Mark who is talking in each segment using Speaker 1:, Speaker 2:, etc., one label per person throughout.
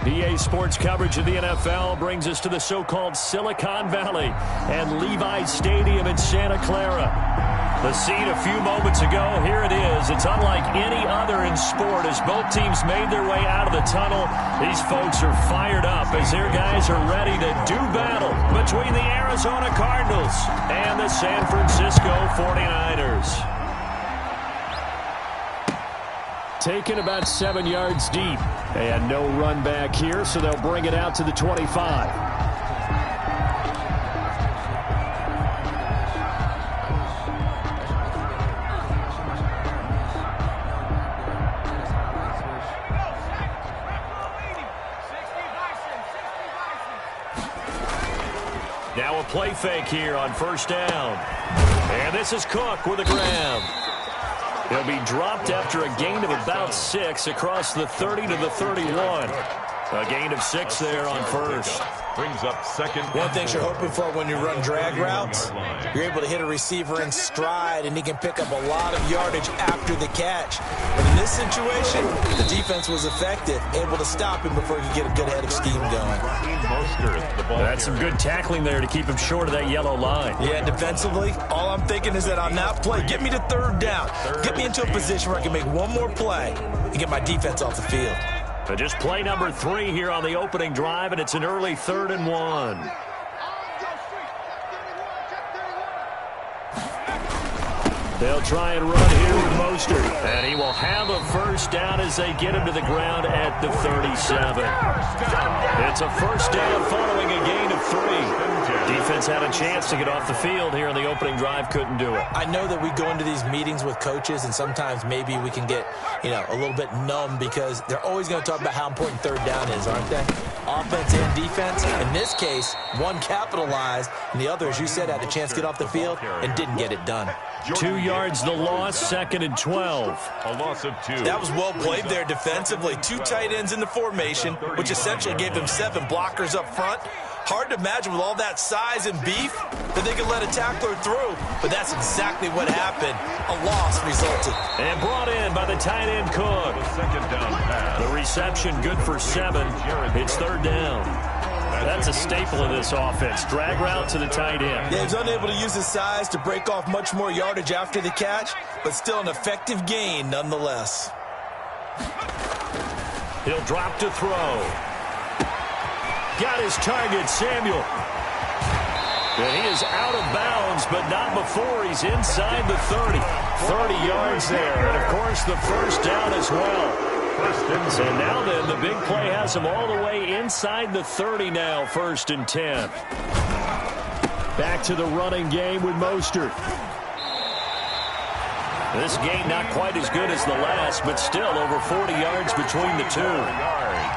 Speaker 1: EA Sports coverage of the NFL brings us to the so-called Silicon Valley and Levi's Stadium in Santa Clara. The scene a few moments ago, here it is. It's unlike any other in sport as both teams made their way out of the tunnel. These folks are fired up as their guys are ready to do battle between the Arizona Cardinals and the San Francisco 49ers. Taken about 7 yards deep. And no run back here, so they'll bring it out to the 25. Now a play fake here on first down. And this is Cook with a grab. He'll be dropped after a gain of about 6 across the 30 to the 31. A gain of 6 there on first.
Speaker 2: Brings up second.
Speaker 3: One thing you're hoping for when you run drag routes, you're able to hit a receiver in stride, and he can pick up a lot of yardage after the catch. But in this situation, the defense was effective, able to stop him before he could get a good head of steam going.
Speaker 1: That's some good tackling there to keep him short of that yellow line.
Speaker 3: Yeah, defensively, all I'm thinking is that on that play, get me to third down. Get me into a position where I can make one more play and get my defense off the field.
Speaker 1: So just play number 3 here on the opening drive, and it's an early 3rd and 1. They'll try and run here with Mostert. And he will have a first down as they get him to the ground at the 37. It's a first down following a gain of 3. Defense had a chance to get off the field here on the opening drive, couldn't do it.
Speaker 3: I know that we go into these meetings with coaches, and sometimes maybe we can get, a little bit numb because they're always going to talk about how important third down is, aren't they? Offense and defense. In this case, one capitalized, and the other, as you said, had a chance to get off the field and didn't get it done.
Speaker 1: 2 yards the loss, 2nd and 12.
Speaker 2: A loss of 2.
Speaker 3: That was well played there defensively. 2 tight ends in the formation, which essentially gave them 7 blockers up front. Hard to imagine with all that size and beef that they could let a tackler through, but that's exactly what happened. A loss resulted.
Speaker 1: And brought in by the tight end Cook.
Speaker 2: The second down pass.
Speaker 1: The reception good for 7. It's 3rd down. That's a staple of this offense. Drag route to the tight end.
Speaker 3: Yeah, he's unable to use his size to break off much more yardage after the catch, but still an effective gain nonetheless.
Speaker 1: He'll drop to throw. Got his target, Samuel. And he is out of bounds, but not before he's inside the 30. 30 yards there, and of course the first down as well. So now then, the big play has him all the way inside the 30 now, 1st and 10. Back to the running game with Mostert. This game not quite as good as the last, but still over 40 yards between the two.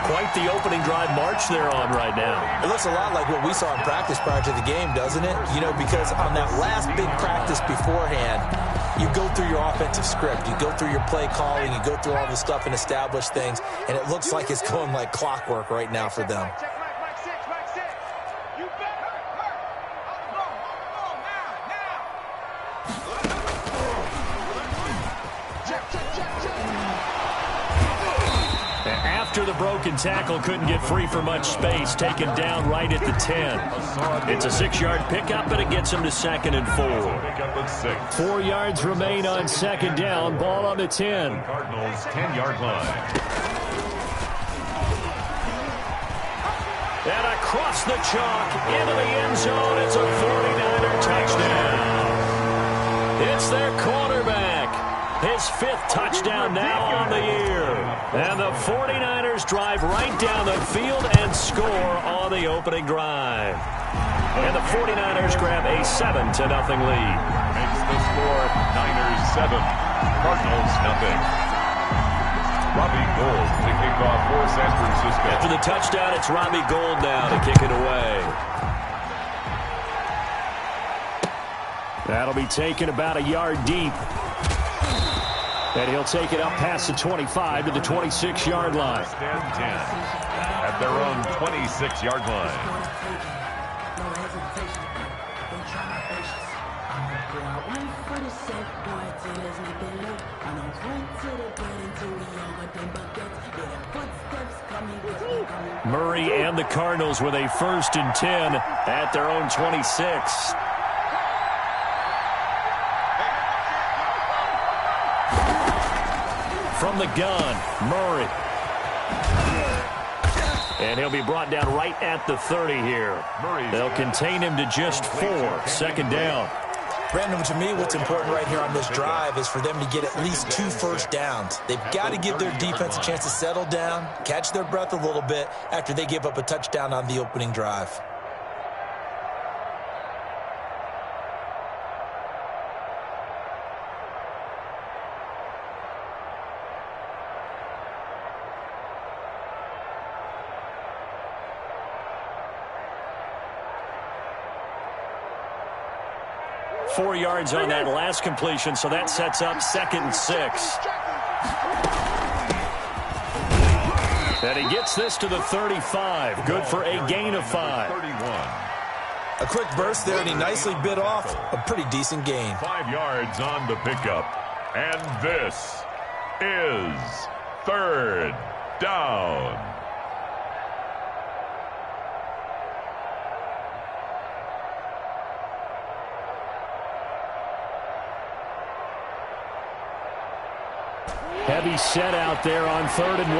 Speaker 1: Quite the opening drive march they're on right now.
Speaker 3: It looks a lot like what we saw in practice prior to the game, doesn't it? Because on that last big practice beforehand, you go through your offensive script, you go through your play calling, you go through all the stuff and establish things, and it looks like it's going like clockwork right now for them.
Speaker 1: After the broken tackle, couldn't get free for much space, taken down right at the 10. It's a 6-yard pickup, but it gets him to 2nd and 4. 4 yards remain on 2nd down, ball on the 10.
Speaker 2: Cardinals 10-yard line.
Speaker 1: And across the chalk, into the end zone, it's a 49er touchdown. It's their quarterback. His 5th touchdown now on the year. And the 49ers drive right down the field and score on the opening drive. And the 49ers grab a 7-0 lead.
Speaker 2: Makes the score Niners 7, Cardinals nothing. Robbie Gould to kick off for San Francisco.
Speaker 1: After the touchdown, it's Robbie Gould now to kick it away. That'll be taken about a yard deep. And he'll take it up past the 25 to the 26-yard line.
Speaker 2: First and 10 at their own 26-yard line.
Speaker 1: Murray and the Cardinals with a 1st and 10 at their own 26. From the gun, Murray. And he'll be brought down right at the 30 here. They'll contain him to just 4. 2nd down.
Speaker 3: Brandon, to me, what's important right here on this drive is for them to get at least 2 first downs. They've got to give their defense a chance to settle down, catch their breath a little bit after they give up a touchdown on the opening drive.
Speaker 1: Four yards on that last completion, so that sets up 2nd and 6. And he gets this to the 35. Good for a gain of 5.
Speaker 3: A quick burst there, and he nicely bit off a pretty decent gain.
Speaker 2: 5 yards on the pickup. And this is 3rd down.
Speaker 1: Heavy set out there on 3rd and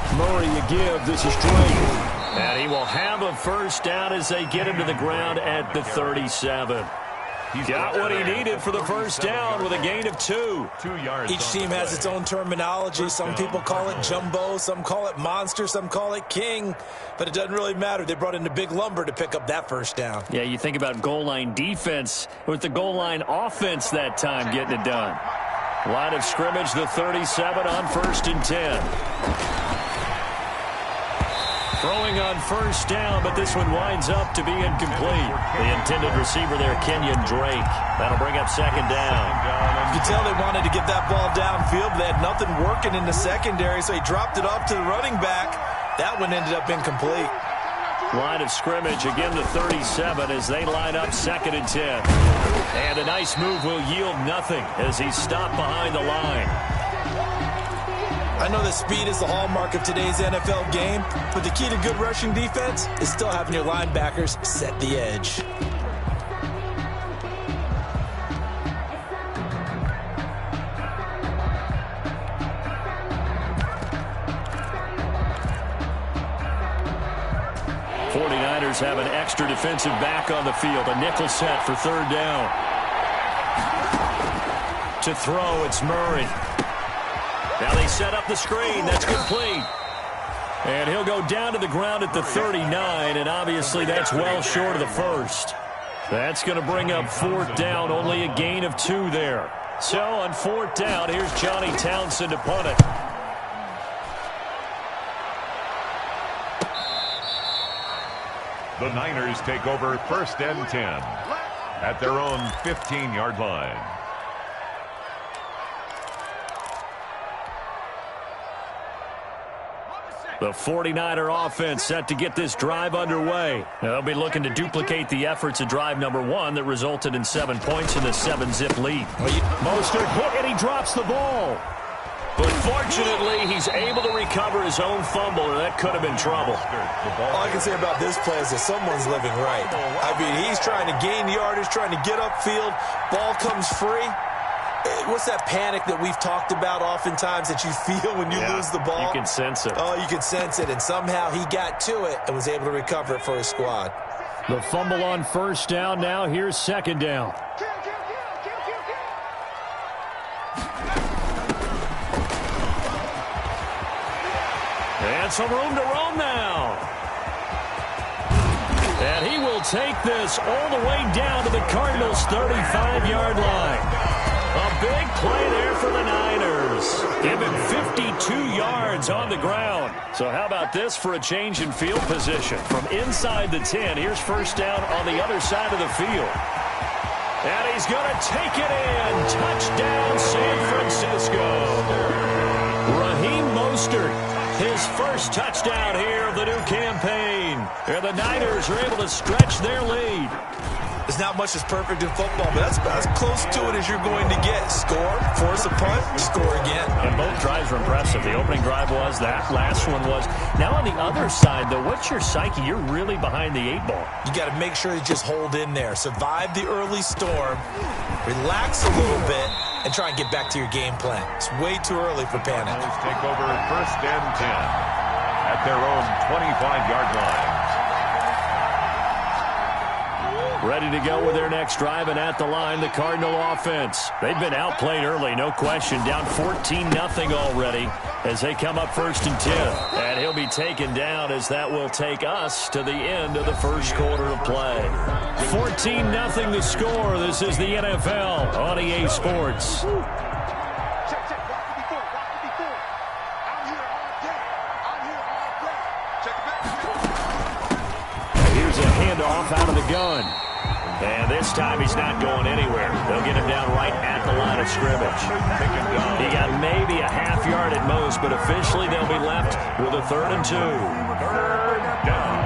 Speaker 1: 1. Murray, you give. This is Drake. And he will have a 1st down as they get him to the ground at the 37. He's got what he needed for the 1st down with a gain of 2.
Speaker 2: 2 yards.
Speaker 3: Each team has its own terminology. Some people call it jumbo, some call it monster, some call it king. But it doesn't really matter. They brought in the big lumber to pick up that 1st down.
Speaker 1: Yeah, you think about goal line defense with the goal line offense that time getting it done. Line of scrimmage, the 37 on 1st and 10. Throwing on 1st down, but this one winds up to be incomplete. The intended receiver there, Kenyon Drake. That'll bring up 2nd down.
Speaker 3: You can tell they wanted to get that ball downfield. They had nothing working in the secondary, so he dropped it off to the running back. That one ended up incomplete.
Speaker 1: Line of scrimmage, again the 37 as they line up 2nd and 10. And a nice move will yield nothing as he's stopped behind the line.
Speaker 3: I know that speed is the hallmark of today's NFL game, but the key to good rushing defense is still having your linebackers set the edge.
Speaker 1: Have an extra defensive back on the field. A nickel set for 3rd down. To throw, it's Murray. Now they set up the screen. That's complete. And he'll go down to the ground at the 39, and obviously that's well short of the 1st. That's going to bring up 4th down. Only a gain of 2 there. So on 4th down, here's Johnny Townsend to punt it.
Speaker 2: The Niners take over 1st and 10 at their own 15-yard line.
Speaker 1: The 49er offense set to get this drive underway. They'll be looking to duplicate the efforts of drive number 1 that resulted in 7 points in the 7-zip lead. Mostert hit and he drops the ball. But fortunately, he's able to recover his own fumble, or that could have been trouble.
Speaker 3: All I can say about this play is that someone's living right. I mean, he's trying to gain yardage, trying to get upfield. Ball comes free. What's that panic that we've talked about oftentimes that you feel when you lose the ball?
Speaker 1: You can sense it.
Speaker 3: Oh, you can sense it, and somehow he got to it and was able to recover it for his squad.
Speaker 1: The fumble on 1st down. Now here's 2nd down. And some room to roam now. And he will take this all the way down to the Cardinals' 35-yard line. A big play there for the Niners. Give him 52 yards on the ground. So how about this for a change in field position? From inside the 10, here's 1st down on the other side of the field. And he's going to take it in. Touchdown, San Francisco. Raheem Mostert, his 1st touchdown here of the new campaign. And the Niners are able to stretch their lead.
Speaker 3: There's not much that's perfect in football, but that's about as close to it as you're going to get. Score, force a punt, score again.
Speaker 1: And both drives were impressive. The opening drive was, that last one was. Now on the other side, though, what's your psyche? You're really behind the 8-ball.
Speaker 3: You got to make sure you just hold in there. Survive the early storm, relax a little bit, and try and get back to your game plan. It's way too early for panic.
Speaker 2: Let's take over first and 10 at their own 25-yard line.
Speaker 1: Ready to go with their next drive, and at the line, the Cardinal offense. They've been outplayed early, no question. Down 14-0 already as they come up first and 10. And he'll be taken down as that will take us to the end of the first quarter of play. 14-0 the score. This is the NFL on EA Sports. Here's a handoff out of the gun. And this time he's not going anywhere. They'll get him down right at the line of scrimmage. He got maybe a half yard at most, but officially they'll be left with a 3rd and 2.
Speaker 2: Third down.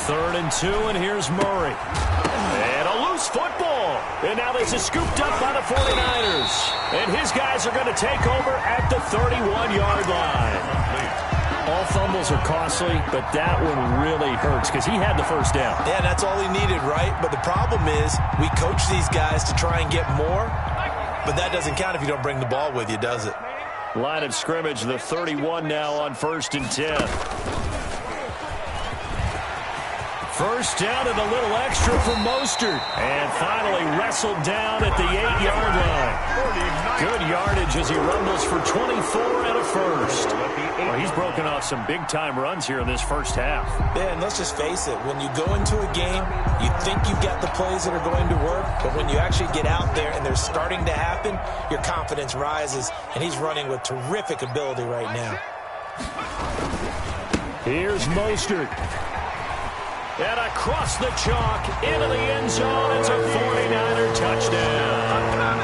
Speaker 1: Third and 2, and here's Murray. And a loose football. And now this is scooped up by the 49ers. And his guys are going to take over at the 31-yard line. All fumbles are costly, but that one really hurts because he had the first down.
Speaker 3: Yeah, that's all he needed, right? But the problem is we coach these guys to try and get more, but that doesn't count if you don't bring the ball with you, does it?
Speaker 1: Line of scrimmage, the 31 now on 1st and 10. First down and a little extra for Mostert. And finally wrestled down at the 8-yard line. Good yardage as he rumbles for 24 and a first. Well, he's broken off some big-time runs here in this first half.
Speaker 3: Yeah, and let's just face it. When you go into a game, you think you've got the plays that are going to work, but when you actually get out there and they're starting to happen, your confidence rises, and he's running with terrific ability right now.
Speaker 1: Here's Mostert. And across the chalk, into the end zone, it's a 49er touchdown.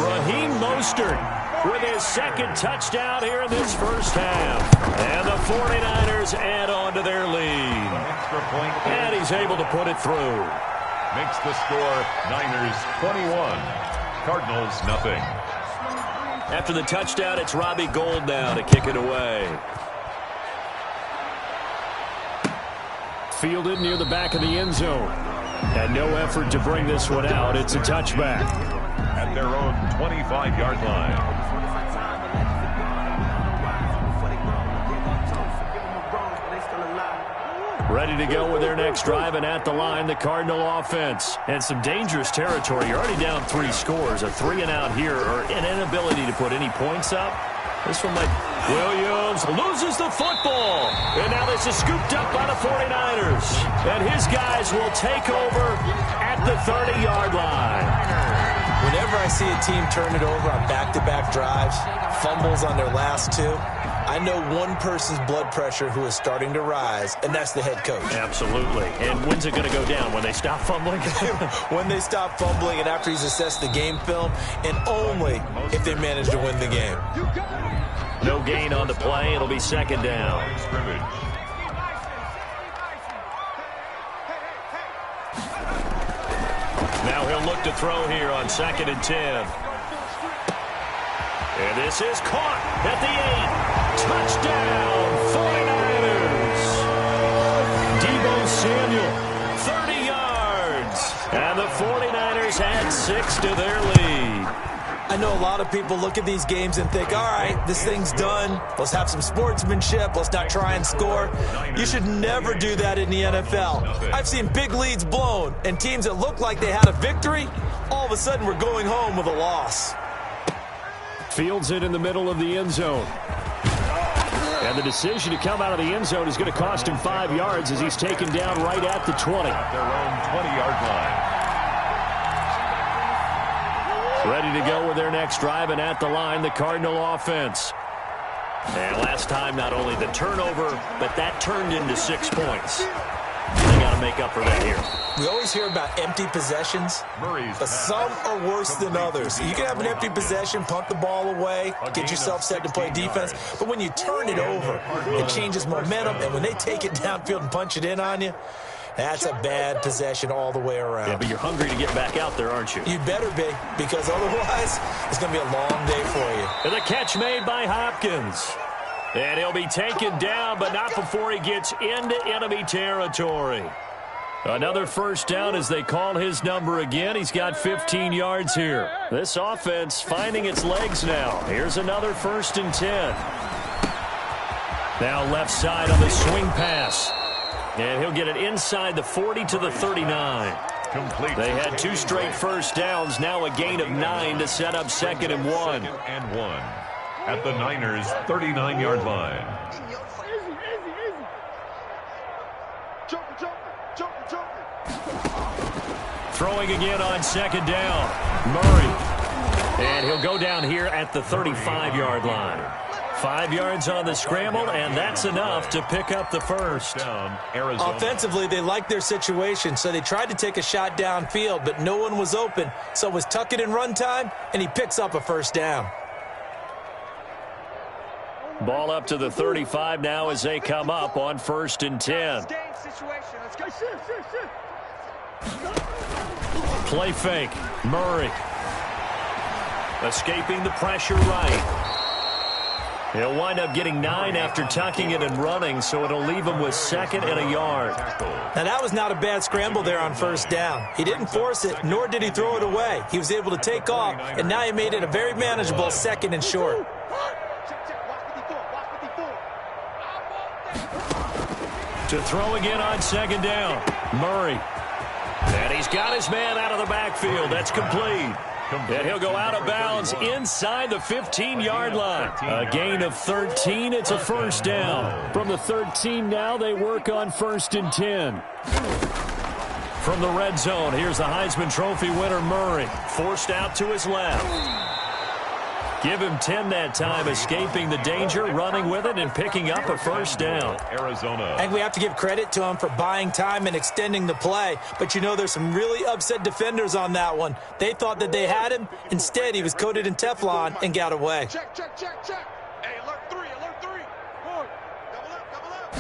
Speaker 1: Raheem Mostert with his second touchdown here in this first half. And the 49ers add on to their lead. And he's able to put it through.
Speaker 2: Makes the score Niners 21, Cardinals nothing.
Speaker 1: After the touchdown, it's Robbie Gould now to kick it away. Fielded near the back of the end zone. And no effort to bring this one out. It's a touchback.
Speaker 2: At their own 25-yard line.
Speaker 1: Ready to go with their next drive, and at the line, the Cardinal offense. And some dangerous territory. You're already down 3 scores. A 3-and-out here, or an inability to put any points up. This one might... Williams loses the football. And now this is scooped up by the 49ers. And his guys will take over at the 30-yard line.
Speaker 3: Whenever I see a team turn it over on back-to-back drives, fumbles on their last 2, I know one person's blood pressure who is starting to rise, and that's the head coach.
Speaker 1: Absolutely. And when's it going to go down? When they stop fumbling?
Speaker 3: When they stop fumbling and after he's assessed the game film, and only if they manage to win the game.
Speaker 1: No gain on the play. It'll be second down. Now he'll look to throw here on 2nd and 10. And this is caught at the 8. Touchdown, 49ers. Deebo Samuel, 30 yards. And the 49ers add 6 to their lead.
Speaker 3: I know a lot of people look at these games and think, all right, this thing's done. Let's have some sportsmanship. Let's not try and score. You should never do that in the NFL. I've seen big leads blown, and teams that look like they had a victory, all of a sudden we're going home with a loss.
Speaker 1: Fields it in the middle of the end zone. And the decision to come out of the end zone is going to cost him 5 yards as he's taken down right at the 20.
Speaker 2: At their own 20-yard line.
Speaker 1: Ready to go with their next drive, and at the line, the Cardinal offense. And last time, not only the turnover, but that turned into 6 points. They got him make up for that here.
Speaker 3: We always hear about empty possessions, but some are worse than others. You can have an empty possession, punt the ball away, get yourself set to play defense, but when you turn it over, it changes momentum, and when they take it downfield and punch it in on you, that's a bad possession all the way around.
Speaker 1: Yeah, but you're hungry to get back out there, aren't you?
Speaker 3: You better be, because otherwise it's going to be a long day for you.
Speaker 1: And the catch made by Hopkins. And he'll be taken down, but not before he gets into enemy territory. Another first down as they call his number again. He's got 15 yards here. This offense finding its legs now. Here's another 1st and 10. Now left side on the swing pass. And he'll get it inside the 40 to the 39.
Speaker 2: Complete.
Speaker 1: They had 2 straight first downs. Now a gain of 9 to set up 2nd and 1.
Speaker 2: 2nd and 1 at the Niners' 39-yard line.
Speaker 1: Throwing again on 2nd down. Murray. And he'll go down here at the 35-yard line. 5 yards on the scramble, and that's enough to pick up the first.
Speaker 2: Down, Arizona.
Speaker 3: Offensively, they liked their situation, so they tried to take a shot downfield, but no one was open. So it was tuck it and run time, and he picks up a first down.
Speaker 1: Ball up to the 35 now as they come up on 1st and 10. Play fake. Murray. Escaping the pressure right. He'll wind up getting 9 after tucking it and running, so it'll leave him with 2nd and a yard.
Speaker 3: Now, that was not a bad scramble there on 1st down. He didn't force it, nor did he throw it away. He was able to take off, and now he made it a very manageable 2nd and short.
Speaker 1: To throw again on 2nd down. Murray. And he's got his man out of the backfield. That's complete. And he'll go out of bounds inside the 15-yard line. A gain of 13. It's a first down. From the 13 now, they work on 1st and 10. From the red zone, here's the Heisman Trophy winner, Murray. Forced out to his left. Give him 10 that time, escaping the danger, running with it, and picking up a first down.
Speaker 2: Arizona.
Speaker 3: And we have to give credit to him for buying time and extending the play. But, you know, there's some really upset defenders on that one. They thought that they had him. Instead, he was coated in Teflon and got away.
Speaker 4: Check. Hey, alert 3. Forward. Double up.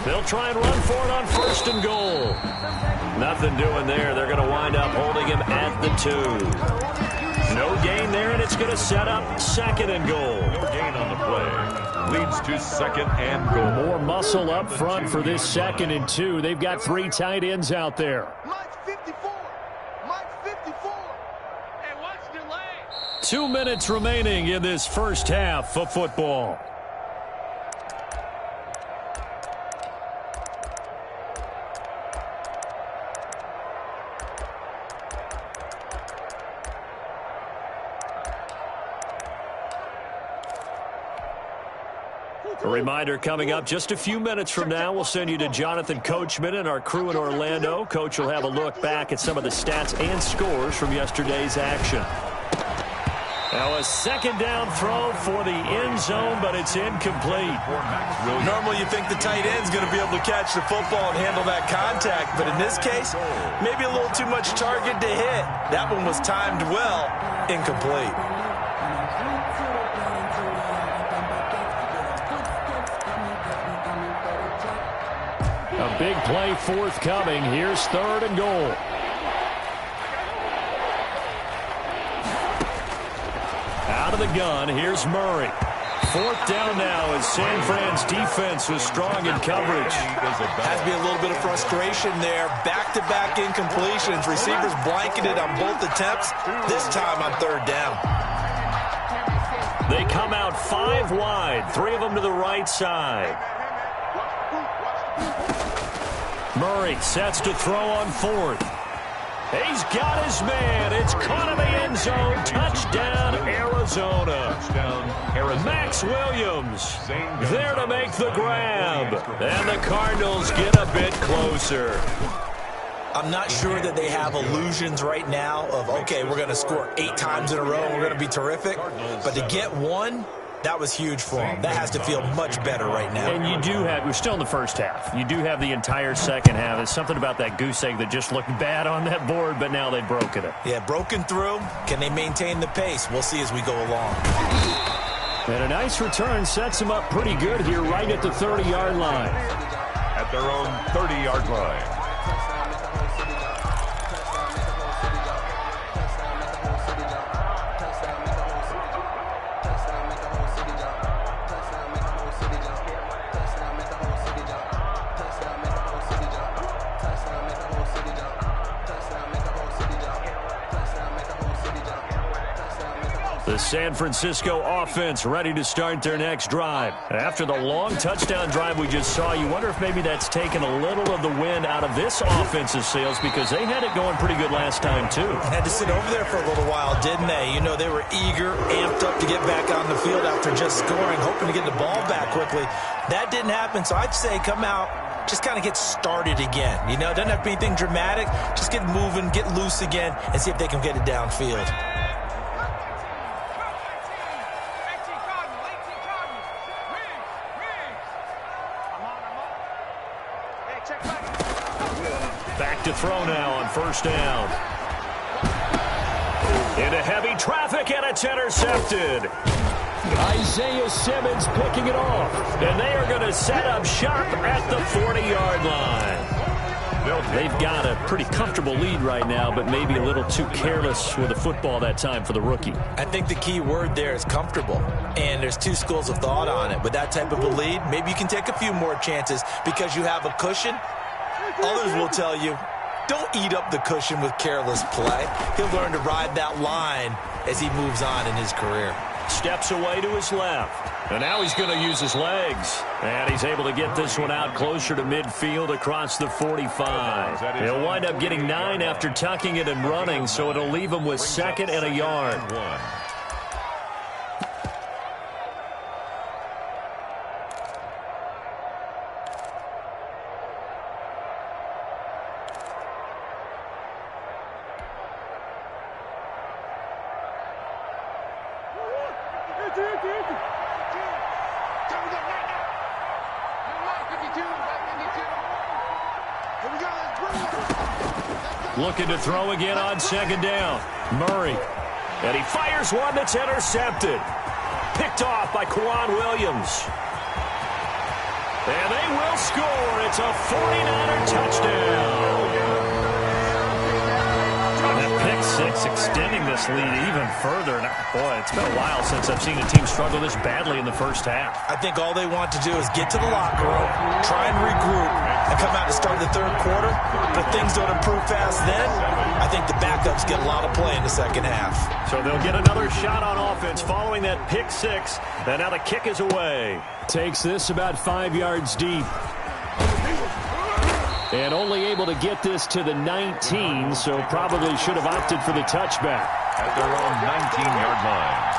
Speaker 1: They'll try and run for it on 1st and goal. Nothing doing there. They're going to wind up holding him at the 2. No gain there, and it's going to set up 2nd and goal.
Speaker 2: No gain on the play. Leads to 2nd and goal.
Speaker 1: More muscle up front for this 2nd and 2. They've got 3 tight ends out there.
Speaker 4: Mike's 54. Hey, watch the leg.
Speaker 1: 2 minutes remaining in this first half of football. A reminder coming up just a few minutes from now, we'll send you to Jonathan Coachman and our crew in Orlando. Coach will have a look back at some of the stats and scores from yesterday's action. Now a 2nd down throw for the end zone, but it's incomplete.
Speaker 3: Normally you think the tight end's going to be able to catch the football and handle that contact, but in this case, maybe a little too much target to hit. That one was timed well, incomplete.
Speaker 1: A big play forthcoming. Here's 3rd and goal. Out of the gun, here's Murray. 4th down now as San Fran's defense was strong in coverage.
Speaker 3: Has to be a little bit of frustration there. Back-to-back incompletions. Receivers blanketed on both attempts, this time on 3rd down.
Speaker 1: They come out 5 wide, 3 of them to the right side. Murray sets to throw on 4th. He's got his man. It's caught in the end zone. Touchdown, Arizona. Max Williams there to make the grab. And the Cardinals get a bit closer.
Speaker 3: I'm not sure that they have illusions right now of, okay, we're going to score 8 times in a row and we're going to be terrific. But to get 1 That was huge for him. That has to feel much better right now.
Speaker 1: And you do have, we're still in the first half. You do have the entire second half. There's something about that goose egg that just looked bad on that board, but now they've broken it.
Speaker 3: Yeah, broken through. Can they maintain the pace? We'll see as we go along.
Speaker 1: And a nice return sets them up pretty good here right at the 30-yard line.
Speaker 2: At their own 30-yard line.
Speaker 1: The San Francisco offense ready to start their next drive. After the long touchdown drive we just saw, you wonder if maybe that's taken a little of the wind out of this offense's sails because they had it going pretty good last time too.
Speaker 3: Had to sit over there for a little while, didn't they? You know, they were eager, amped up to get back on the field after just scoring, hoping to get the ball back quickly. That didn't happen, so I'd say come out, just kind of get started again. You know, doesn't have to be anything dramatic. Just get moving, get loose again, and see if they can get it downfield.
Speaker 1: Back to throw now on first down. Into heavy traffic, and it's intercepted. Isaiah Simmons picking it off. And they are going to set up shop at the 40-yard line. They've got a pretty comfortable lead right now, but maybe a little too careless with the football that time for the rookie.
Speaker 3: I think the key word there is comfortable, and there's two schools of thought on it. With that type of a lead, maybe you can take a few more chances because you have a cushion. Others will tell you, don't eat up the cushion with careless play. He'll learn to ride that line as he moves on in his career.
Speaker 1: Steps away to his left. And now he's going to use his legs. And he's able to get this one out closer to midfield across the 45. He'll wind up getting 9 after tucking it and running, so it'll leave him with 2nd and a yard. Looking to throw again on 2nd down. Murray. And he fires one that's intercepted. Picked off by Quan Williams. And they will score. It's a 49er touchdown. That pick six extending this lead even further. Now, boy, it's been a while since I've seen a team struggle this badly in the first half.
Speaker 3: I think all they want to do is get to the locker room, try and regroup, and come out to start the third quarter. But if things don't improve fast then, I think the backups get a lot of play in the second half.
Speaker 1: So they'll get another shot on offense following that pick six. And now the kick is away. Takes this about 5 yards deep. And only able to get this to the 19, so probably should have opted for the touchback.
Speaker 2: At their own 19-yard line.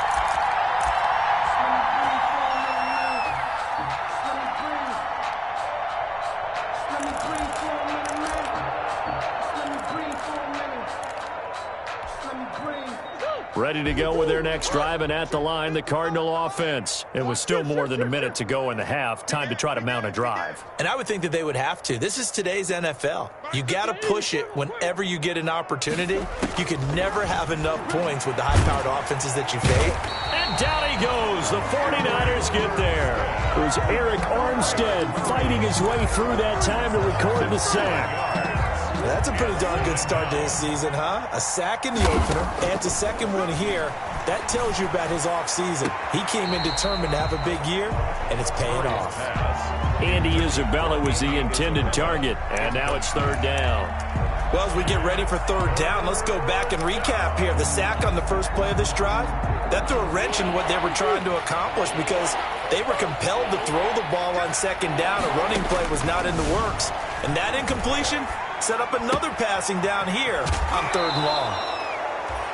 Speaker 1: Ready to go with their next drive, and at the line, the Cardinal offense. It was still more than a minute to go in the half. Time to try to mount a drive.
Speaker 3: And I would think that they would have to. This is today's NFL. You got to push it whenever you get an opportunity. You can never have enough points with the high-powered offenses that you face.
Speaker 1: And down he goes. The 49ers get there. It was Eric Armstead fighting his way through that time to record the sack.
Speaker 3: That's a pretty darn good start to his season, huh? A sack in the opener, and a second one here. That tells you about his offseason. He came in determined to have a big year, and it's paying off.
Speaker 1: Andy Isabella was the intended target, and now it's 3rd down.
Speaker 3: Well, as we get ready for 3rd down, let's go back and recap here. The sack on the first play of this drive, that threw a wrench in what they were trying to accomplish because they were compelled to throw the ball on 2nd down. A running play was not in the works. And that incompletion set up another passing down here on 3rd and long.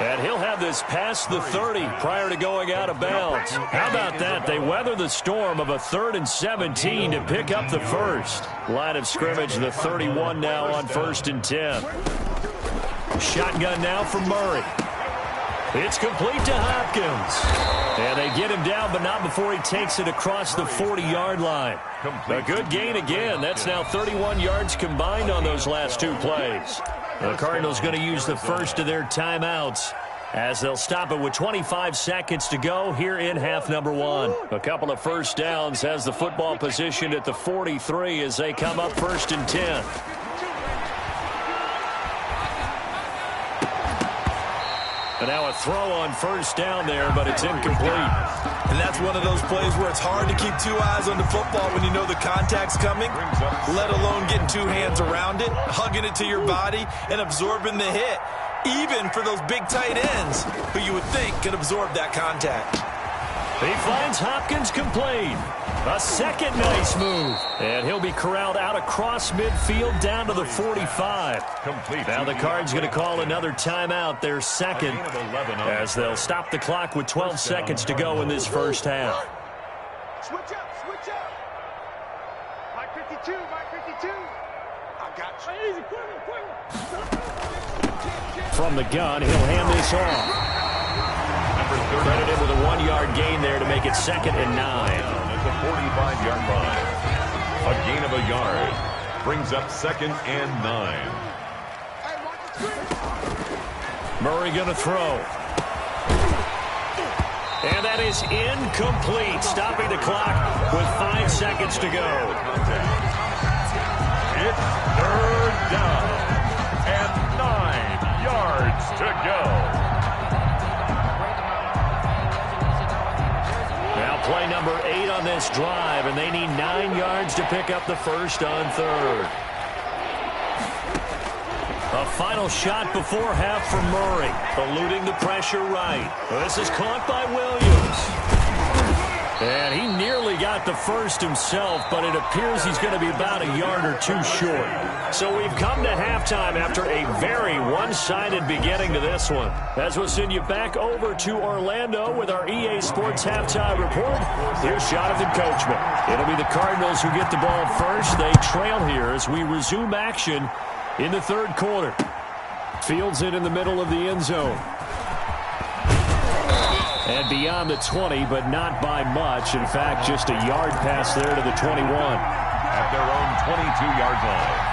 Speaker 1: And he'll have this past the 30 prior to going out of bounds. How about that? They weather the storm of a 3rd and 17 to pick up the first. Line of scrimmage, the 31 now on 1st and 10. Shotgun now for Murray. It's complete to Hopkins. And they get him down, but not before he takes it across the 40-yard line. A good gain again. That's now 31 yards combined on those last two plays. The Cardinals going to use the first of their timeouts as they'll stop it with 25 seconds to go here in half number one. A couple of first downs has the football positioned at the 43 as they come up 1st and 10. And now a throw on first down there, but it's incomplete.
Speaker 3: And that's one of those plays where it's hard to keep two eyes on the football when you know the contact's coming, let alone getting two hands around it, hugging it to your body, and absorbing the hit, even for those big tight ends who you would think could absorb that contact.
Speaker 1: He finds Hopkins complete. A second nice move. And he'll be corralled out across midfield down to the 45. Now the Cards going to call another timeout, their second, as they'll stop the clock with 12 seconds to go in this first half.
Speaker 4: Switch up, switch up. Mike 52, Mike 52. I got you. Easy, quick.
Speaker 1: From the gun, he'll hand this off. Credited with a 1-yard gain there to make it 2nd and 9.
Speaker 2: At the 45-yard line. A gain of a yard. Brings up 2nd and 9.
Speaker 1: Murray going to throw. And that is incomplete, stopping the clock with 5 seconds to go.
Speaker 2: It's 3rd down and 9 yards to go.
Speaker 1: Now play number 8 on this drive, and they need 9 yards to pick up the first on 3rd. A final shot before half for Murray, eluding the pressure right. This is caught by Williams. And he nearly got the first himself, but it appears he's going to be about a yard or two short. So we've come to halftime after a very one-sided beginning to this one. As we'll send you back over to Orlando with our EA Sports Halftime Report, here's Jonathan Coachman. It'll be the Cardinals who get the ball first. They trail here as we resume action in the 3rd quarter. Fields it in the middle of the end zone. And beyond the 20, but not by much. In fact, just a yard pass there to the 21.
Speaker 2: At their own 22-yard line.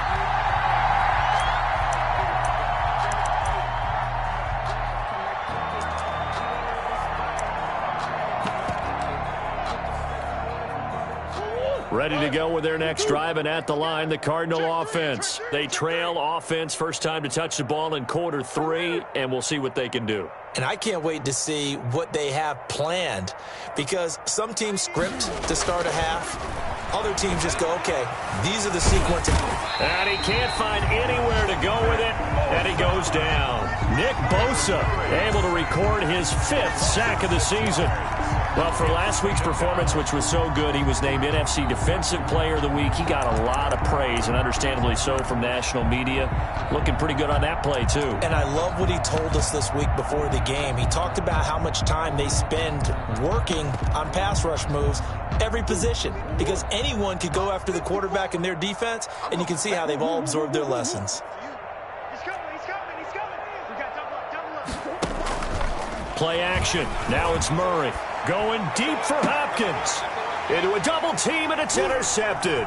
Speaker 1: Ready to go with their next drive, and at the line, the Cardinal offense. They trail offense, first time to touch the ball in quarter 3, and we'll see what they can do.
Speaker 3: And I can't wait to see what they have planned, because some teams script to start a half. Other teams just go, okay, these are the sequences.
Speaker 1: And he can't find anywhere to go with it, and he goes down. Nick Bosa able to record his 5th sack of the season. Well, for last week's performance, which was so good, he was named NFC Defensive Player of the Week. He got a lot of praise, and understandably so, from national media. Looking pretty good on that play, too.
Speaker 3: And I love what he told us this week before the game. He talked about how much time they spend working on pass rush moves, every position, because anyone could go after the quarterback in their defense, and you can see how they've all absorbed their lessons.
Speaker 4: He's coming, he's coming, he's coming. We got double up.
Speaker 1: Play action. Now it's Murray. Going deep for Hopkins. Into a double team, and it's intercepted.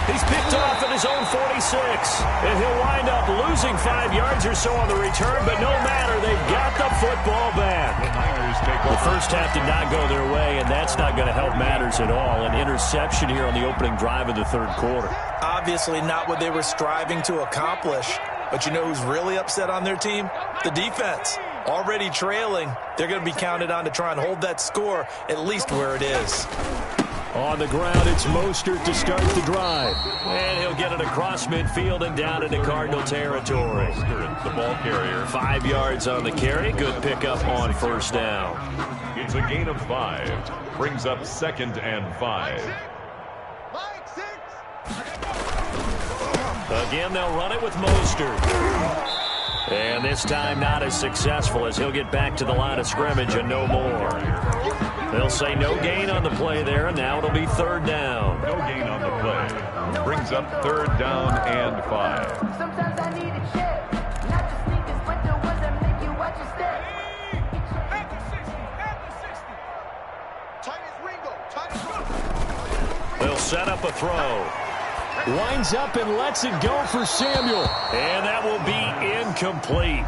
Speaker 1: He's picked off at his own 46. And he'll wind up losing 5 yards or so on the return, but no matter, they've got the football back. The first half did not go their way, and that's not going to help matters at all. An interception here on the opening drive of the 3rd quarter.
Speaker 3: Obviously not what they were striving to accomplish. But you know who's really upset on their team? The defense. Already trailing, they're going to be counted on to try and hold that score at least where it is.
Speaker 1: On the ground, it's Mostert to start the drive. And he'll get it across midfield and down into Cardinal territory.
Speaker 2: The ball carrier.
Speaker 1: 5 yards on the carry. Good pickup on first down.
Speaker 2: It's a gain of 5. Brings up 2nd and 5.
Speaker 4: Mike 6.
Speaker 1: Again, they'll run it with Mostert. And this time not as successful as he'll get back to the line of scrimmage and no more. They'll say no gain on the play there, and now it'll be 3rd down.
Speaker 2: No gain on the play. Brings up 3rd down and 5.
Speaker 5: Sometimes I need a check. Not the sneakers, but the ones that make you watch your step.
Speaker 1: set up a throw. Winds up and lets it go for Samuel. And that will be incomplete.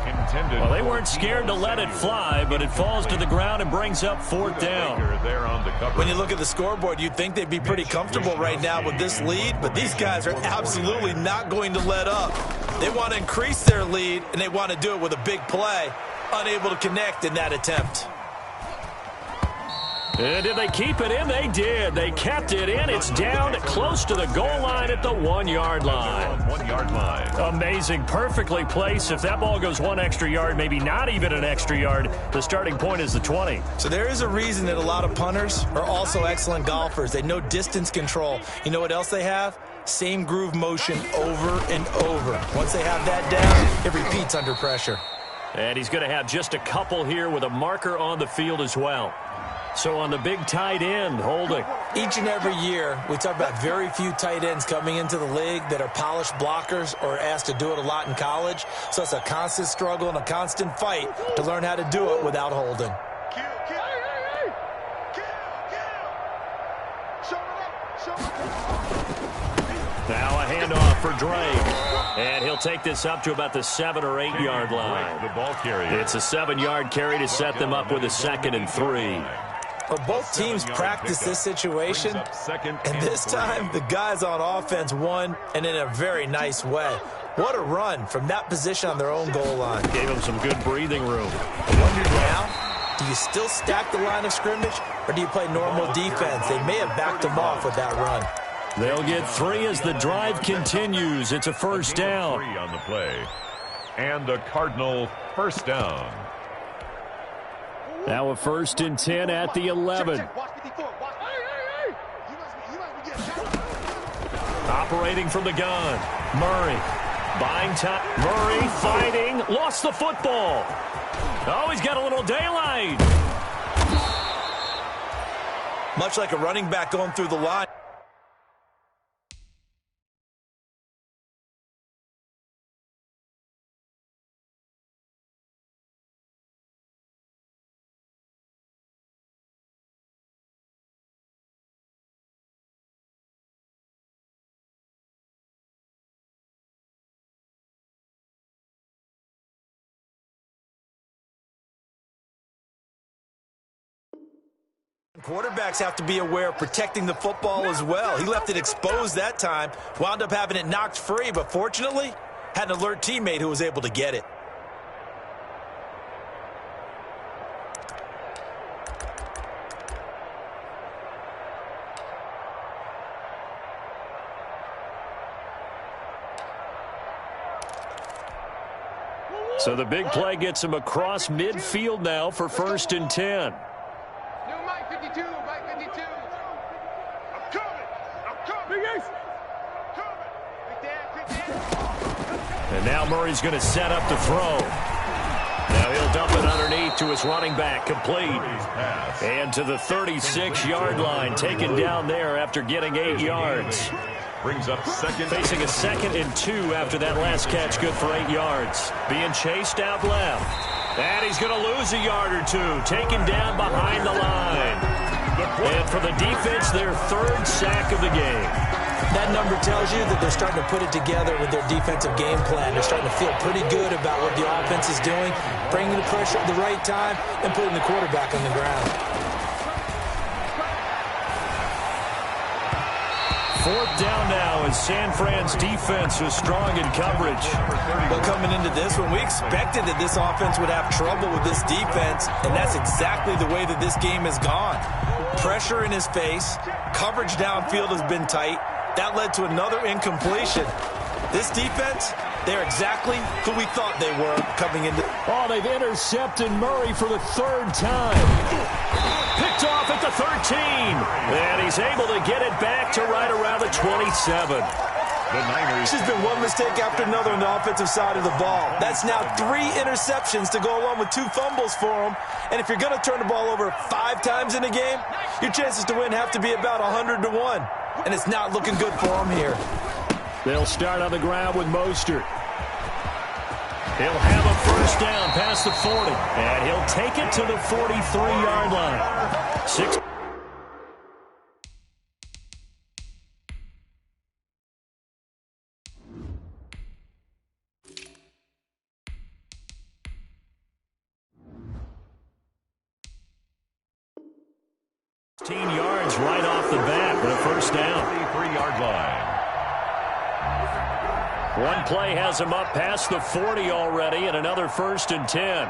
Speaker 1: Well, they weren't scared to let it fly, but it falls to the ground and brings up fourth down.
Speaker 3: When you look at the scoreboard, you'd think they'd be pretty comfortable right now with this lead, but these guys are absolutely not going to let up. They want to increase their lead, and they want to do it with a big play. Unable to connect in that attempt.
Speaker 1: And did they keep it in? They did. They kept it in. It's down close to the goal line at the 1-yard line.
Speaker 2: 1-yard line.
Speaker 1: Amazing. Perfectly placed. If that ball goes one extra yard, maybe not even an extra yard, the starting point is the 20.
Speaker 3: So there is a reason that a lot of punters are also excellent golfers. They know distance control. You know what else they have? Same groove motion over and over. Once they have that down, it repeats under pressure.
Speaker 1: And he's going to have just a couple here with a marker on the field as well. So on the big tight end, holding.
Speaker 3: Each and every year, we talk about very few tight ends coming into the league that are polished blockers or asked to do it a lot in college. So it's a constant struggle and a constant fight to learn how to do it without holding.
Speaker 1: Now a handoff for Drake. And he'll take this up to about the 7 or 8 yard line.
Speaker 2: The ball carrier.
Speaker 1: It's a 7-yard carry to set them up with a 2nd and 3.
Speaker 3: Well, both teams practice this situation, and this time the guys on offense won, and in a very nice way. What a run from that position on their own goal line.
Speaker 1: Gave them some good breathing room.
Speaker 3: I wonder now, do you still stack the line of scrimmage, or do you play normal defense? They may have backed them off with that run.
Speaker 1: They'll get 3 as the drive continues. It's a first down.
Speaker 2: 3 on the play. And a Cardinal first down.
Speaker 1: Now a 1st and 10 at the 11. Operating from the gun. Murray. Buying time. Murray fighting. Lost the football. Oh, he's got a little daylight.
Speaker 3: Much like a running back going through the line. Quarterbacks have to be aware of protecting the football as well. He left it exposed that time, wound up having it knocked free, but fortunately, had an alert teammate who was able to get it.
Speaker 1: So the big play gets him across midfield now for 1st and 10. And now Murray's going to set up the throw. Now he'll dump it underneath to his running back, complete. And to the 36-yard line, taken down there after getting 8 yards.
Speaker 2: Brings up second.
Speaker 1: Facing a 2nd and 2 after that last catch, good for 8 yards. Being chased out left. And he's going to lose a yard or 2, taken down behind the line. And for the defense, their 3rd sack of the game.
Speaker 3: That number tells you that they're starting to put it together with their defensive game plan. They're starting to feel pretty good about what the offense is doing, bringing the pressure at the right time, and putting the quarterback on the ground.
Speaker 1: 4th down now as San Fran's defense was strong in coverage.
Speaker 3: Well, coming into this one, we expected that this offense would have trouble with this defense, and that's exactly the way that this game has gone. Pressure in his face, coverage downfield has been tight. That led to another incompletion. This defense, they're exactly who we thought they were coming into.
Speaker 1: Oh, they've intercepted Murray for the 3rd time. Picked off at the 13. And he's able to get it back to right around the 27.
Speaker 2: The Niners.
Speaker 3: This has been one mistake after another on the offensive side of the ball. That's now 3 interceptions to go along with 2 fumbles for them. And if you're going to turn the ball over 5 times in a game, your chances to win have to be about 100 to 1. And it's not looking good for them here.
Speaker 1: They'll start on the ground with Mostert. He'll have a first down past the 40. And he'll take it to the 43-yard line. 6. 16 yards right off the bat for a first down.
Speaker 2: 33-yard line.
Speaker 1: One play has him up past the 40 already, and another 1st and 10.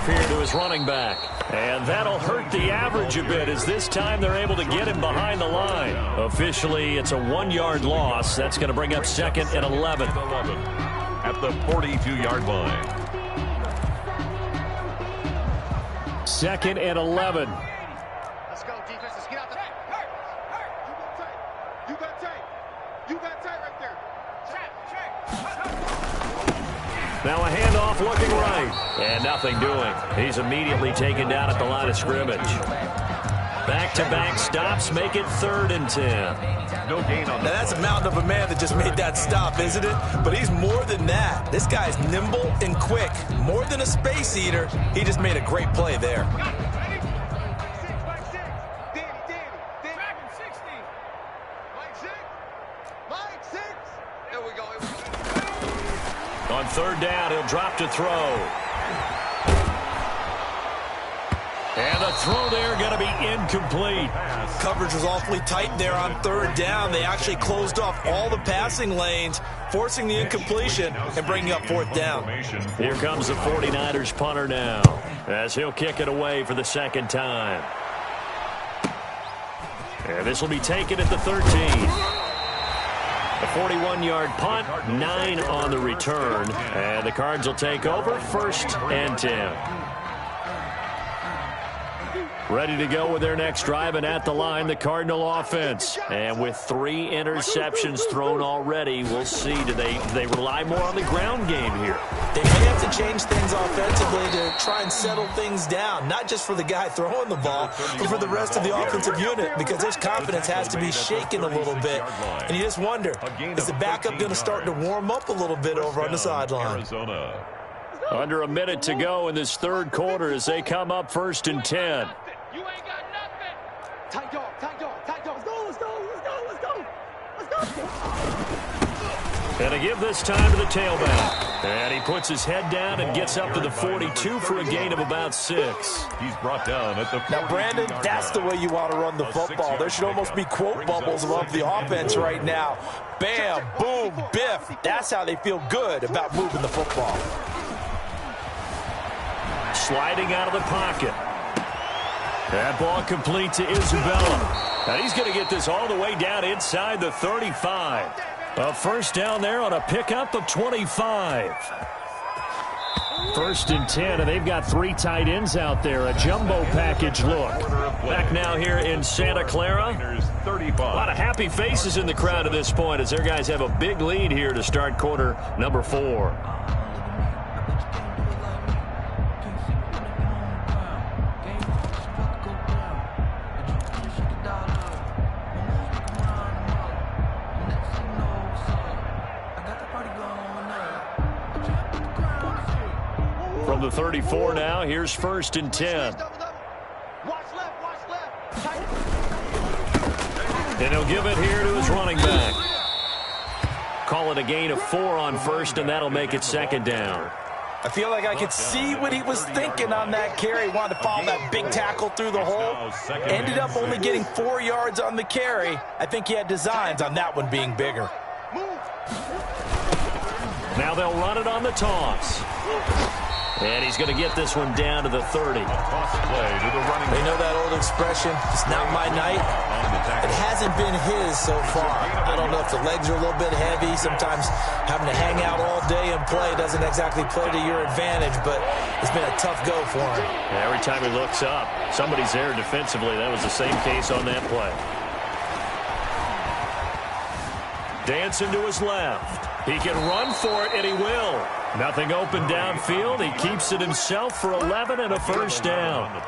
Speaker 1: Here to his running back. And that'll hurt the average a bit, as this time they're able to get him behind the line. Officially, it's a 1-yard loss. That's going to bring up 2nd and 11.
Speaker 2: At the 42-yard line.
Speaker 1: 2nd and 11.
Speaker 4: Let's go, defense. Let's get out the... Hey! You got tape. You got tape right there. Check.
Speaker 1: Now a handoff looking right. And nothing doing. He's immediately taken down at the line of scrimmage. Back-to-back stops make it 3rd and 10.
Speaker 2: No gain on that.
Speaker 3: Now that's a mountain of a man that just made that stop, isn't it? But he's more than that. This guy's nimble and quick. More than a space eater. He just made a great play there.
Speaker 1: On 3rd down, he'll drop to throw. And the throw there going to be incomplete.
Speaker 3: Coverage was awfully tight there on 3rd down. They actually closed off all the passing lanes, forcing the incompletion and bringing up 4th down.
Speaker 1: Here comes the 49ers punter now, as he'll kick it away for the 2nd time. And this will be taken at the 13. A 41-yard punt, 9 on the return. And the Cards will take over, 1st and 10. Ready to go with their next drive, and at the line, the Cardinal offense. And with 3 interceptions thrown already, we'll see. Do they rely more on the ground game here?
Speaker 3: They may have to change things offensively to try and settle things down, not just for the guy throwing the ball, but for the rest of the offensive unit, because his confidence has to be shaken a little bit. And you just wonder, is the backup going to start to warm up a little bit over on the sideline?
Speaker 1: Under a minute to go in this 3rd quarter as they come up 1st and 10.
Speaker 4: You ain't got nothing. Tight dog. Let's go.
Speaker 1: And a give this time to the tailback. And he puts his head down and gets up to the 42 for a gain of about 6.
Speaker 2: He's brought down at the 42-yard line.
Speaker 3: Now, Brandon, that's the way you want to run the football. There should almost be quote bubbles above the offense right now. Bam, boom, biff. That's how they feel good about moving the football.
Speaker 1: Sliding out of the pocket. That ball complete to Isabella. And he's going to get this all the way down inside the 35. A 1st down there on a pickup of 25. 1st and 10, and they've got 3 tight ends out there. A jumbo package look. Back now here in Santa Clara. A lot of happy faces in the crowd at this point as their guys have a big lead here to start quarter number 4. From the 34 now, here's 1st and 10.
Speaker 4: Watch left.
Speaker 1: And he'll give it here to his running back. Call it a gain of 4 on 1st, and that'll make it 2nd down.
Speaker 3: I feel like I could see what he was thinking on that carry. He wanted to follow that big tackle through the hole. Ended up only getting 4 yards on the carry. I think he had designs on that one being bigger.
Speaker 1: Now they'll run it on the toss. And he's going to get this one down to the 30.
Speaker 3: They know that old expression, it's not my night. It hasn't been his so far. I don't know if the legs are a little bit heavy. Sometimes having to hang out all day and play doesn't exactly play to your advantage, but it's been a tough go for him.
Speaker 1: Every time he looks up, somebody's there defensively. That was the same case on that play. Dancing to his left. He can run for it, and he will. Nothing open downfield. He keeps it himself for 11 and a first down.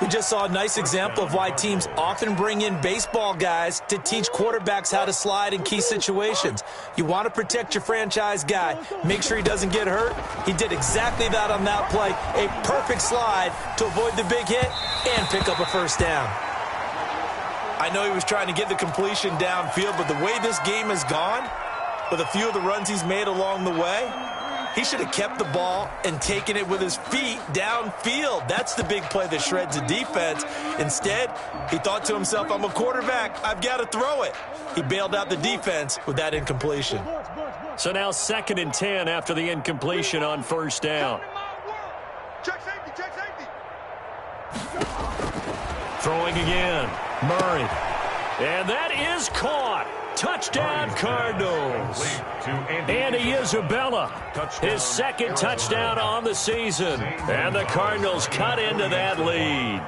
Speaker 3: We just saw a nice example of why teams often bring in baseball guys to teach quarterbacks how to slide in key situations. You want to protect your franchise guy. Make sure he doesn't get hurt. He did exactly that on that play. A perfect slide to avoid the big hit and pick up a first down. I know he was trying to get the completion downfield, but the way this game has gone, with a few of the runs he's made along the way, he should have kept the ball and taken it with his feet downfield. That's the big play that shreds a defense. Instead, he thought to himself, I'm a quarterback. I've got to throw it. He bailed out the defense with that incompletion.
Speaker 1: So now 2nd and 10 after the incompletion on first down.
Speaker 4: Check safety, check safety.
Speaker 1: Throwing again. Murray. And that is caught. Touchdown, Cardinals. Andy Isabella, his 2nd touchdown on the season. And the Cardinals cut into that lead.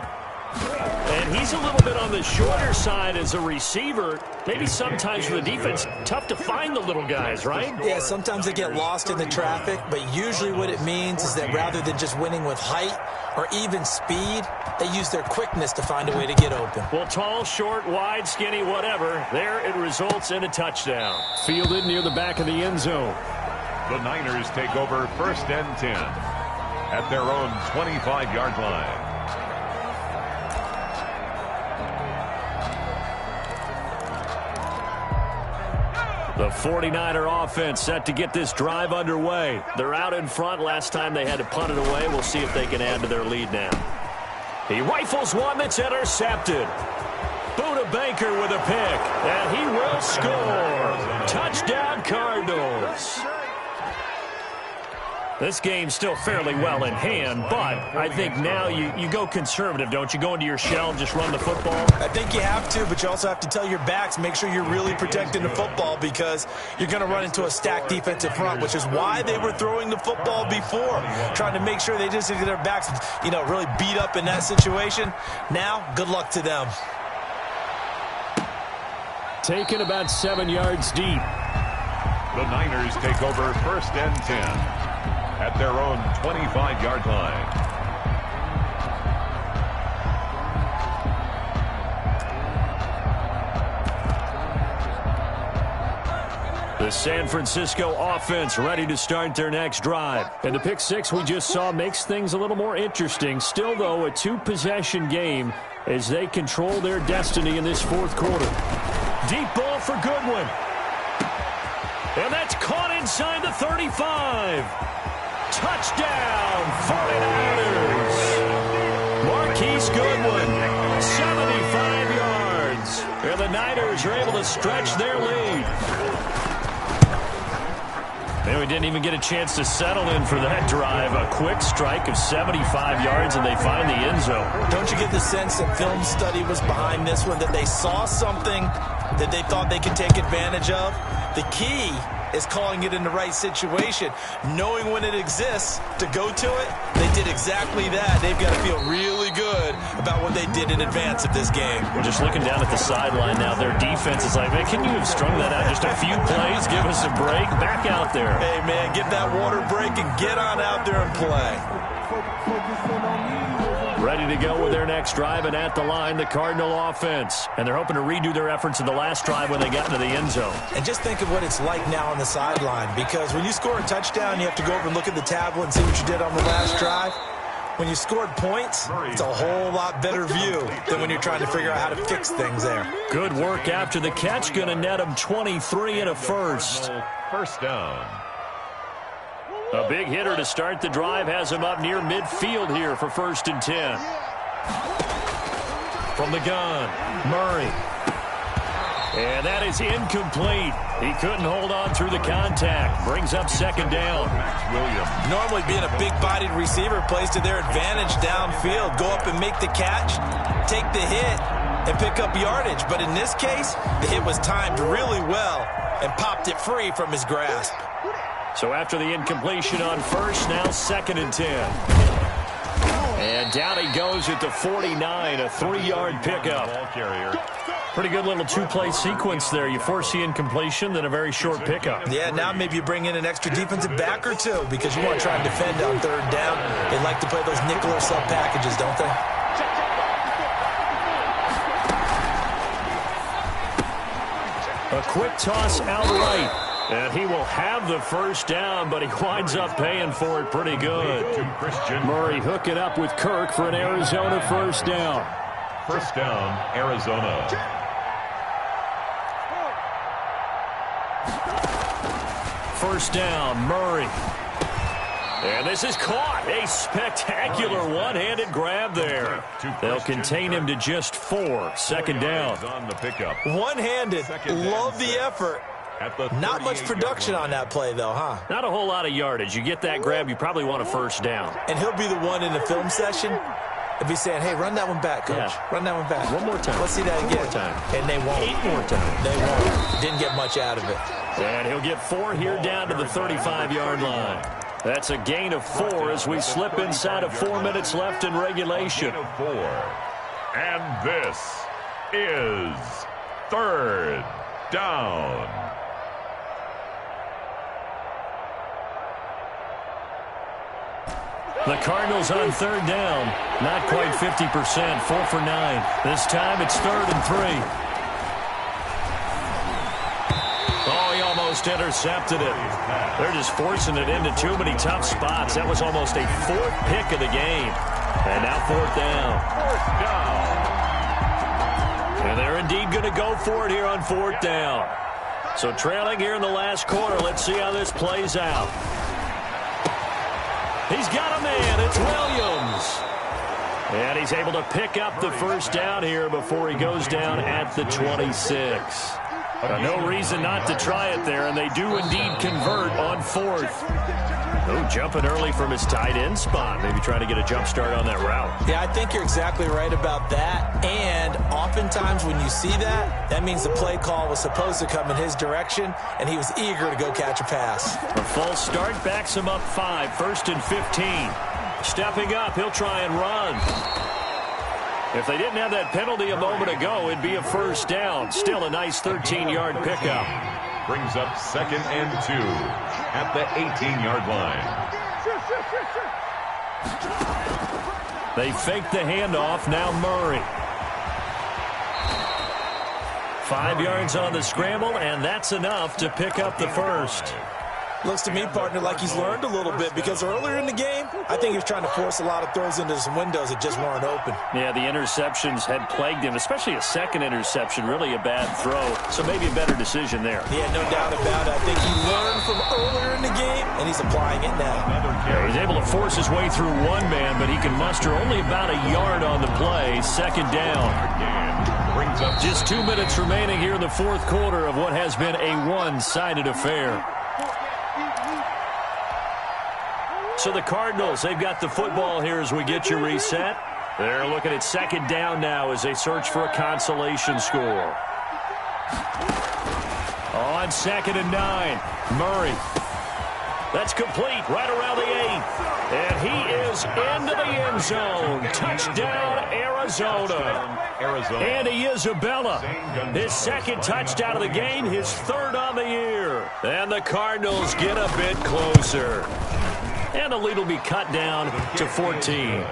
Speaker 1: And he's a little bit on the shorter side as a receiver. Maybe sometimes for the defense, tough to find the little guys, right?
Speaker 3: Yeah, sometimes they get lost in the traffic, but usually what it means is that rather than just winning with height or even speed, they use their quickness to find a way to get open.
Speaker 1: Well, tall, short, wide, skinny, whatever, there it results in a touchdown. Fielded near the back of the end zone.
Speaker 2: The Niners take over 1st and 10 at their own 25-yard line.
Speaker 1: The 49er offense set to get this drive underway. They're out in front. Last time they had to punt it away. We'll see if they can add to their lead now. He rifles one that's intercepted. Buda Baker with a pick, and he will score. Touchdown, Cardinals. This game's still fairly well in hand, but I think now you go conservative, don't you? Go into your shell and just run the football?
Speaker 3: I think you have to, but you also have to tell your backs, make sure you're really protecting the football because you're going to run into a stacked defensive front, which is why they were throwing the football before, trying to make sure they just get their backs, really beat up in that situation. Now, good luck to them.
Speaker 1: Taken about 7 yards deep.
Speaker 2: The Niners take over 1st and 10 at their own 25-yard line.
Speaker 1: The San Francisco offense ready to start their next drive. And the pick six we just saw makes things a little more interesting. Still, though, a two-possession game as they control their destiny in this fourth quarter. Deep ball for Goodwin. And that's caught inside the 35. Touchdown, 49ers. Marquise Goodwin, 75 yards. And the Niners are able to stretch their lead. And we didn't even get a chance to settle in for that drive. A quick strike of 75 yards, and they find the end zone.
Speaker 3: Don't you get the sense that film study was behind this one, that they saw something that they thought they could take advantage of? The key is calling it in the right situation, knowing when it exists to go to it. They did exactly that. They've got to feel really good about what they did in advance of this game.
Speaker 1: We're just looking down at the sideline now. Their defense is like, man, can you have strung that out just a few plays? Give us a break. Back out there.
Speaker 3: Hey, man, get that water break and get on out there and play.
Speaker 1: Ready to go with their next drive, and at the line, the Cardinal offense. And they're hoping to redo their efforts in the last drive when they got into the end zone.
Speaker 3: And just think of what it's like now on the sideline, because when you score a touchdown, you have to go over and look at the tablet and see what you did on the last drive. When you scored points, it's a whole lot better view than when you're trying to figure out how to fix things there.
Speaker 1: Good work after the catch. Going to net him 23 and a first.
Speaker 2: First down.
Speaker 1: A big hitter to start the drive has him up near midfield here for 1st and 10. From the gun, Murray. And that is incomplete. He couldn't hold on through the contact. Brings up 2nd down.
Speaker 2: Williams.
Speaker 3: Normally being a big-bodied receiver plays to their advantage downfield. Go up and make the catch, take the hit, and pick up yardage. But in this case, the hit was timed really well and popped it free from his grasp.
Speaker 1: So after the incompletion on first, now 2nd and 10. And down he goes at the 49, a 3-yard pickup.
Speaker 2: Ball carrier.
Speaker 1: Pretty good little two-play sequence there. You force the incompletion, then a very short pickup.
Speaker 3: Yeah, now maybe you bring in an extra defensive back or two because you want to try and defend on third down. They like to play those nickel or sub packages, don't they?
Speaker 1: A quick toss out right. And he will have the first down, but he winds up paying for it pretty good. Murray hooking up with Kirk for an Arizona first down.
Speaker 2: First down, Arizona.
Speaker 1: First down, Murray. And this is caught. A spectacular one-handed grab there. They'll contain him to just 4. Second down.
Speaker 2: On the pickup.
Speaker 3: One-handed. Love the effort. Not much production on that play, though, huh?
Speaker 1: Not a whole lot of yardage. You get that grab, you probably want a first down.
Speaker 3: And he'll be the one in the film session. He'll be saying, hey, run that one back, Coach.
Speaker 1: Yeah.
Speaker 3: Run that one back.
Speaker 1: One more time.
Speaker 3: Let's see that again.
Speaker 1: One more time.
Speaker 3: And they won't.
Speaker 1: 8 more times.
Speaker 3: They won't. Didn't get much out of it.
Speaker 1: And he'll get 4 here down to the 35-yard line. That's a gain of 4 as we slip inside of 4 minutes left in regulation.
Speaker 2: 4. And this is third down.
Speaker 1: The Cardinals on third down. Not quite 50%. 4 for 9. This time it's 3rd and 3. Oh, he almost intercepted it. They're just forcing it into too many tough spots. That was almost a 4th pick of the game. And now 4th down.
Speaker 2: 4th down.
Speaker 1: And they're indeed going to go for it here on 4th down. So trailing here in the last quarter. Let's see how this plays out. He's got a man. It's Williams. And he's able to pick up the first down here before he goes down at the 26. No reason not to try it there, and they do indeed convert on 4th. Oh, jumping early from his tight end spot. Maybe trying to get a jump start on that route.
Speaker 3: Yeah, I think you're exactly right about that. And oftentimes when you see that, that means the play call was supposed to come in his direction, and he was eager to go catch a pass.
Speaker 1: A false start backs him up 5, 1st and 15. Stepping up, he'll try and run. If they didn't have that penalty a moment ago, it'd be a first down. Still a nice 13-yard pickup.
Speaker 2: Brings up 2nd and 2 at the 18-yard line.
Speaker 1: They fake the handoff. Now Murray. 5 yards on the scramble, and that's enough to pick up the first.
Speaker 3: Looks to me, partner, like he's learned a little bit because earlier in the game, I think he was trying to force a lot of throws into some windows that just weren't open.
Speaker 1: Yeah, the interceptions had plagued him, especially a second interception, really a bad throw. So maybe a better decision there.
Speaker 3: Yeah, no doubt about it. I think he learned from earlier in the game, and he's applying it now.
Speaker 1: Yeah, he's able to force his way through one man, but he can muster only about a yard on the play. Second down. Just 2 minutes remaining here in the 4th quarter of what has been a one-sided affair. So the Cardinals, they've got the football here as we get you reset. They're looking at 2nd down now as they search for a consolation score. On 2nd and 9, Murray. That's complete right around the 8. And he is into the end zone. Touchdown, Arizona. Andy Isabella, his 2nd touchdown of the game, his 3rd on the year. And the Cardinals get a bit closer. And the lead will be cut down to 14.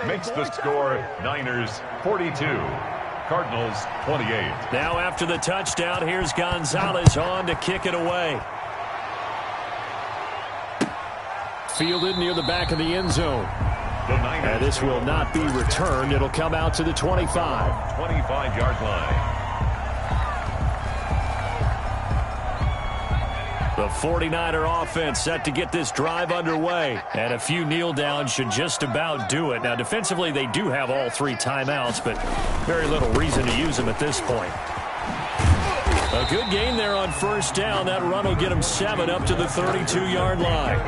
Speaker 2: Makes the score Niners 42, Cardinals 28.
Speaker 1: Now after the touchdown, here's Gonzalez on to kick it away. Fielded near the back of the end zone. And this will not be returned. It'll come out to the 25.
Speaker 2: 25-yard line.
Speaker 1: The 49er offense set to get this drive underway. And a few kneel downs should just about do it. Now, defensively, they do have all 3 timeouts, but very little reason to use them at this point. A good game there on first down. That run will get them 7 up to the 32-yard line.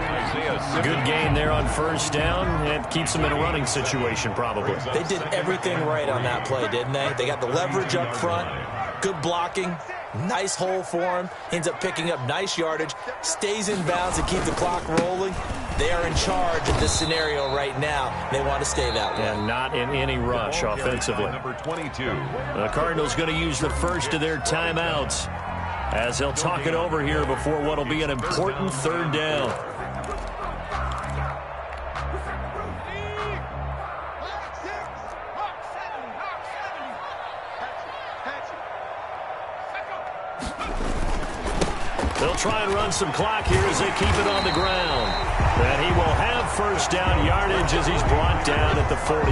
Speaker 1: Good gain there on first down. It keeps them in a running situation, probably.
Speaker 3: They did everything right on that play, didn't they? They got the leverage up front, good blocking, Nice hole for him. Ends up picking up nice yardage. Stays in bounds to keep the clock rolling. They are in charge of this scenario right now. They want to stay that way.
Speaker 1: And not in any rush offensively.
Speaker 2: Number 22.
Speaker 1: The Cardinals going to use the first of their timeouts as they'll talk it over here before what will be an important third down. They'll try and run some clock here as they keep it on the ground. And he will have first down yardage as he's brought down at the 41.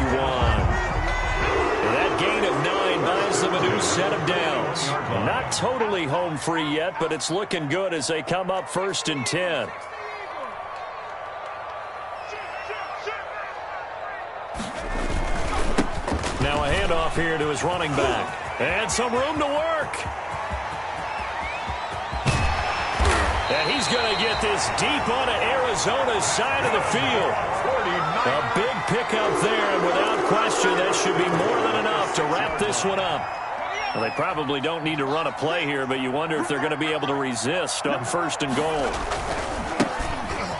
Speaker 1: That gain of 9 buys them a new set of downs. Not totally home free yet, but it's looking good as they come up 1st and 10. Now a handoff here to his running back. And some room to work. And he's going to get this deep onto Arizona's side of the field. A big pickup there, and without question, that should be more than enough to wrap this one up. Well, they probably don't need to run a play here, but you wonder if they're going to be able to resist on 1st and goal.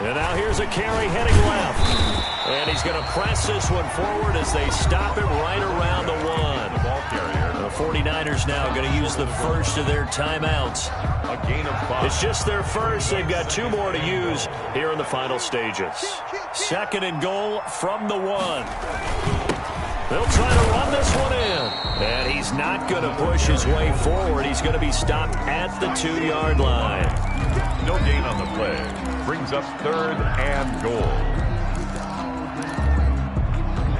Speaker 1: And now here's a carry heading left. And he's going to press this one forward as they stop it right around the 1. The 49ers now going to use the first of their timeouts.
Speaker 2: A gain of 5.
Speaker 1: It's just their first. They've got 2 more to use here in the final stages. 2nd and goal from the 1. They'll try to run this one in. And he's not going to push his way forward. He's going to be stopped at the 2-yard line.
Speaker 2: No gain on the play. Brings up 3rd and goal.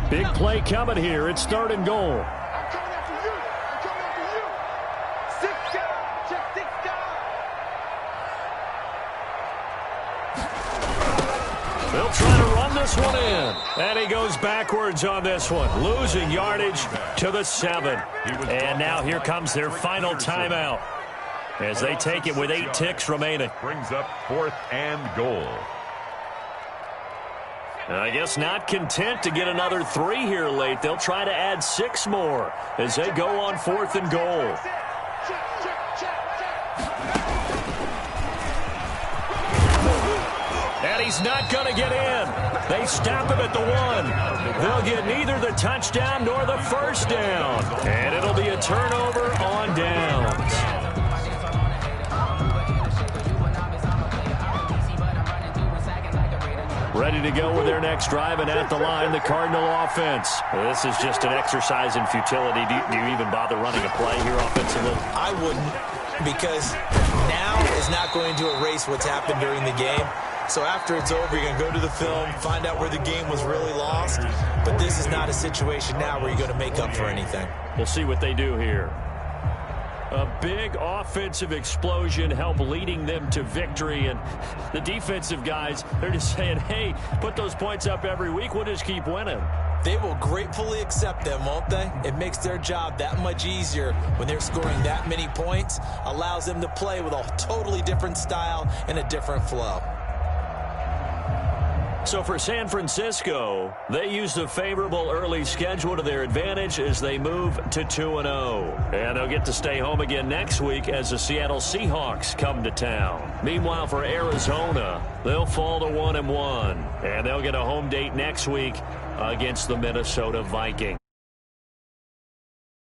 Speaker 1: Big play coming here. It's 3rd and goal. They'll try to run this one in. And he goes backwards on this one, losing yardage to the 7. And now here comes their final timeout as they take it with 8 ticks remaining.
Speaker 2: Brings up 4th and goal.
Speaker 1: I guess not content to get another 3 here late. They'll try to add 6 more as they go on 4th and goal. And he's not going to get in. They stop him at the 1. They'll get neither the touchdown nor the first down. And it'll be a turnover on downs. Ready to go with their next drive, and at the line, the Cardinal offense. This is just an exercise in futility. Do you even bother running a play here offensively?
Speaker 3: I wouldn't, because now is not going to erase what's happened during the game. So after it's over, you're going to go to the film, find out where the game was really lost. But this is not a situation now where you're going to make up for anything.
Speaker 1: We'll see what they do here. A big offensive explosion helped leading them to victory. And the defensive guys, they're just saying, hey, put those points up every week. We'll just keep winning.
Speaker 3: They will gratefully accept them, won't they? It makes their job that much easier when they're scoring that many points. Allows them to play with a totally different style and a different flow.
Speaker 1: So for San Francisco, they used a favorable early schedule to their advantage as they move to 2-0. And they'll get to stay home again next week as the Seattle Seahawks come to town. Meanwhile, for Arizona, they'll fall to 1-1. And they'll get a home date next week against the Minnesota Vikings.